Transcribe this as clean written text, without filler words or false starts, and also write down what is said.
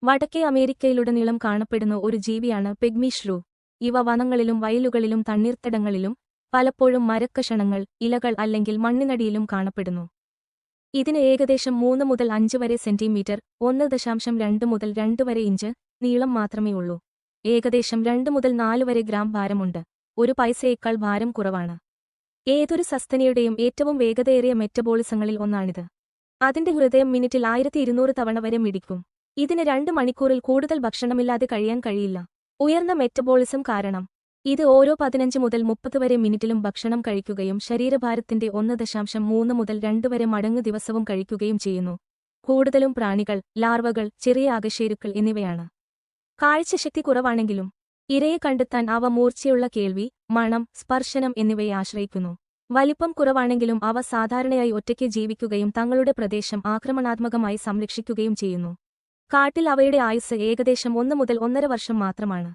വടക്കേ അമേരിക്കയിലുടനീളം കാണപ്പെടുന്ന ഒരു ജീവിയാണ് പെഗ്മി ഷ്രൂ. ഇവ വനങ്ങളിലും വയലുകളിലും തണ്ണീർത്തടങ്ങളിലും പലപ്പോഴും മരക്കഷണങ്ങൾ, ഇലകൾ അല്ലെങ്കിൽ മണ്ണിനടിയിലും കാണപ്പെടുന്നു. ഇതിന് ഏകദേശം 3 മുതൽ 5 വരെ സെന്റിമീറ്റർ, 1.2 മുതൽ 2 വരെ ഇഞ്ച് നീളം മാത്രമേ ഉള്ളൂ. ഏകദേശം 2 മുതൽ 4 വരെ ഗ്രാം ഭാരമുണ്ട്. ഒരു പൈസയേക്കാൾ ഭാരം കുറവാണ്. ഏതൊരു സസ്തനിയുടെയും ഏറ്റവും വേഗതയേറിയ മെറ്റബോളിസങ്ങളിൽ ഒന്നാണിത്. അതിന്റെ ഹൃദയം മിനിറ്റിൽ 1200 തവണ വരെ മിടിക്കും. ഇതിന് 2 മണിക്കൂറിൽ കൂടുതൽ ഭക്ഷണമില്ലാതെ കഴിയാൻ കഴിയില്ല. ഉയർന്ന മെറ്റബോളിസം കാരണം ഇത് ഓരോ 15 മുതൽ 30 വരെ മിനിറ്റിലും ഭക്ഷണം കഴിക്കുകയും ശരീരഭാരത്തിന്റെ 1.3 മുതൽ 2 വരെ മടങ്ങ് ദിവസവും കഴിക്കുകയും ചെയ്യുന്നു. കൂടുതലും പ്രാണികൾ, ലാർവകൾ, ചെറിയ അകശേരുക്കൾ എന്നിവയാണ്. കാഴ്ചശക്തി കുറവാണെങ്കിലും ഇരയെ കണ്ടെത്താൻ അവ മൂർച്ചയുള്ള കേൾവി, മണം, സ്പർശനം എന്നിവയെ ആശ്രയിക്കുന്നു. വലിപ്പം കുറവാണെങ്കിലും അവ സാധാരണയായി ഒറ്റയ്ക്ക് ജീവിക്കുകയും തങ്ങളുടെ പ്രദേശം ആക്രമണാത്മകമായി സംരക്ഷിക്കുകയും ചെയ്യുന്നു. കാട്ടിൽ അവയുടെ ആയുസ്സ് ഏകദേശം 1 മുതൽ 1.5 വർഷം മാത്രമാണ്.